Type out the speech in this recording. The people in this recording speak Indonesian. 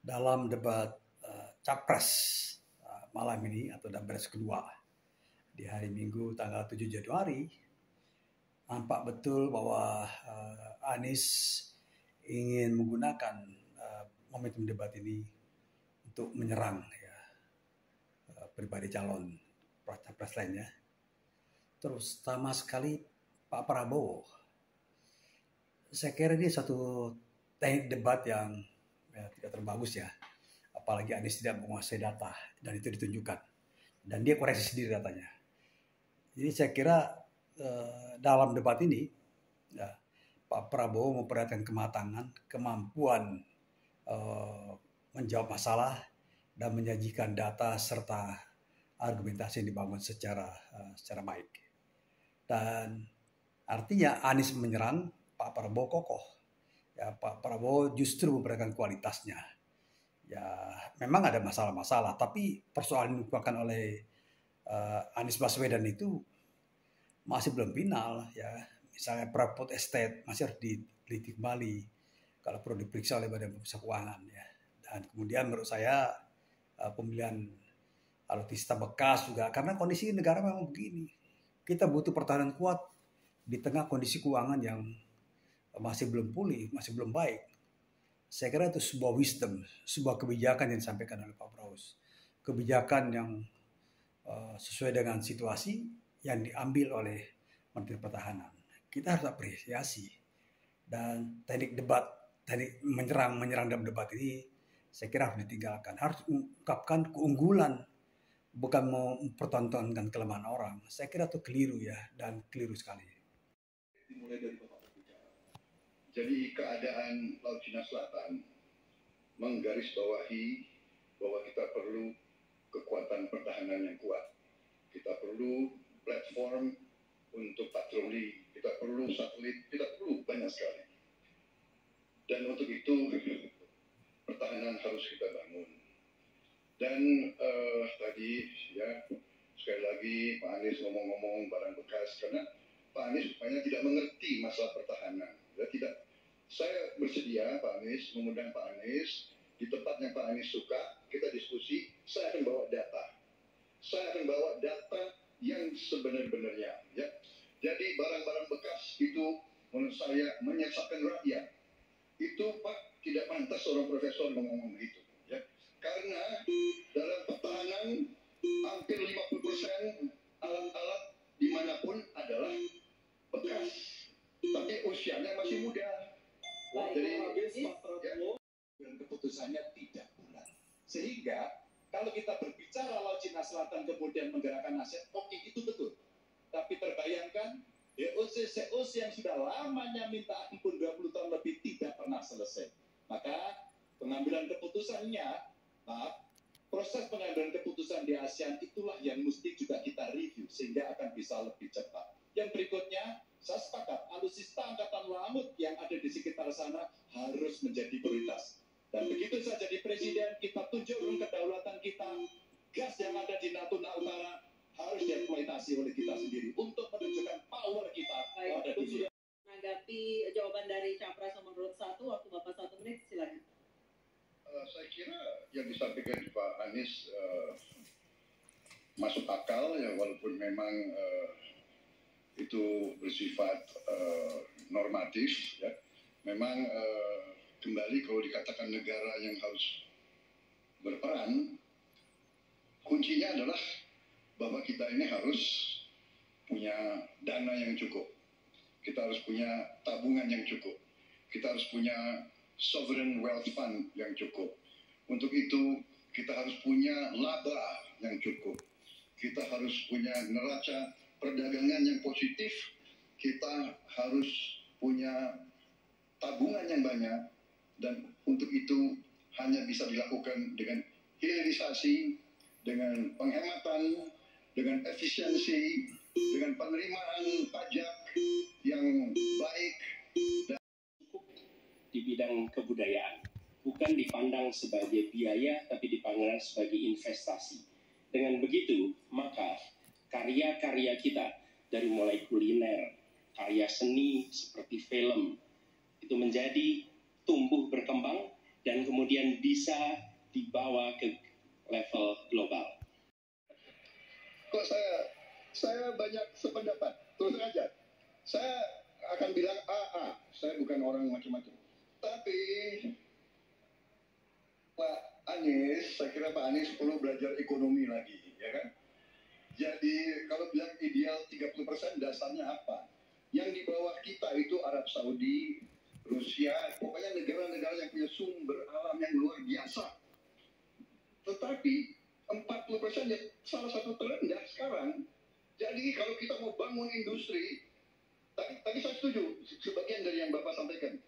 dalam debat Capres malam ini atau Capres kedua di hari Minggu tanggal 7 Januari, nampak betul bahwa Anies ingin menggunakan momentum debat ini untuk menyerang pribadi calon Capres lainnya. Terus sama sekali Pak Prabowo. Saya kira ini satu teknik debat yang tidak terbagus ya. Apalagi Anies tidak menguasai data dan itu ditunjukkan. Dan dia koreksi sendiri datanya. Jadi saya kira dalam debat ini Pak Prabowo memperlihatkan kematangan, kemampuan menjawab masalah dan menyajikan data serta argumentasi yang dibangun secara baik. Dan artinya Anies menyerang, Pak Prabowo kokoh. Ya, Pak Prabowo justru memperlihatkan kualitasnya. Ya, memang ada masalah-masalah, tapi persoalan yang diungkapkan oleh Anies Baswedan itu masih belum final. Ya, misalnya Prapot Estate masih harus diteliti kembali kalau perlu diperiksa oleh Badan Pemeriksa Keuangan. Ya. Dan kemudian menurut saya pemilihan alutsista bekas juga, karena kondisi negara memang begini. Kita butuh pertahanan kuat di tengah kondisi keuangan yang masih belum pulih, masih belum baik. Saya kira itu sebuah wisdom, sebuah kebijakan yang disampaikan oleh Pak Prabowo. Kebijakan yang sesuai dengan situasi yang diambil oleh Menteri Pertahanan. Kita harus apresiasi. Dan teknik debat, teknik menyerang dalam debat ini saya kira harus ditinggalkan. Harus mengungkapkan keunggulan, bukan mau mempertontonkan kelemahan orang. Saya kira itu keliru ya, dan keliru sekali. Dimulai dari Bapak berbicara. Jadi keadaan Laut Cina Selatan menggarisbawahi bahwa kita perlu kekuatan pertahanan yang kuat. Kita perlu platform untuk patroli, kita perlu satelit, kita perlu banyak sekali. Dan untuk itu pertahanan harus kita bangun. Dan tadi ya sekali lagi Pak Anies ngomong-ngomong barang bekas, karena Pak Anies rupanya tidak mengerti masalah pertahanan. Ya, tidak. Saya bersedia Pak Anies mengundang Pak Anies di tempat yang Pak Anies suka, kita diskusi. Saya akan bawa data. Saya akan bawa data yang sebenar-benarnya. Ya. Jadi barang-barang bekas itu menurut saya menyesatkan rakyat. Itu Pak tidak pantas seorang profesor ngomong begitu. Ya. Karena dalam pertahanan hampir 50% alat-alat dimanapun adalah bekas, tapi usianya masih muda. Jadi dan keputusannya tidak bulat. Sehingga kalau kita berbicara Laut Cina Selatan kemudian menggerakkan aset, oke, itu betul. Tapi terbayangkan DOC-COC yang sudah lamanya minta ampun 20 tahun lebih tidak pernah selesai. Maka pengambilan keputusannya, proses pengambilan keputusan di ASEAN itulah yang mesti juga kita review sehingga akan bisa lebih cepat. Yang berikutnya, saya sepakat, alutsista angkatan laut yang ada di sekitar sana harus menjadi prioritas. Dan begitu saya jadi presiden, kita tunjukkan kedaulatan kita, gas yang ada di Natuna Utara harus dieksploitasi oleh kita sendiri untuk menunjukkan power kita pada dunia. Menanggapi jawaban dari Capres nomor 1, waktu Bapak 1 menit, silakan. Saya kira yang disampaikan Pak Anies masuk akal ya, walaupun memang itu bersifat normatif ya. Memang kembali kalau dikatakan negara yang harus berperan, kuncinya adalah bahwa kita ini harus punya dana yang cukup. Kita harus punya tabungan yang cukup. Kita harus punya sovereign wealth fund yang cukup. Untuk itu kita harus punya laba yang cukup. Kita harus punya neraca perdagangan yang positif. Kita harus punya tabungan yang banyak. Dan untuk itu hanya bisa dilakukan dengan hilirisasi, dengan penghematan, dengan efisiensi, dengan penerimaan pajak yang baik. Di bidang kebudayaan, bukan dipandang sebagai biaya, tapi dipandang sebagai investasi. Dengan begitu, maka karya-karya kita, dari mulai kuliner, karya seni seperti film, itu menjadi tumbuh berkembang dan kemudian bisa dibawa ke level global. Kok saya banyak sependapat, terus aja. Saya akan bilang saya bukan orang macam-macam. Tapi Pak Anies, saya kira Pak Anies perlu belajar ekonomi lagi, ya kan? Jadi kalau bilang ideal 30%, dasarnya apa? Yang di bawah kita itu Arab Saudi, Rusia, pokoknya negara-negara yang punya sumber alam yang luar biasa. Tetapi 40% ya salah satu terendah sekarang. Jadi kalau kita mau bangun industri, tadi saya setuju sebagian dari yang Bapak sampaikan.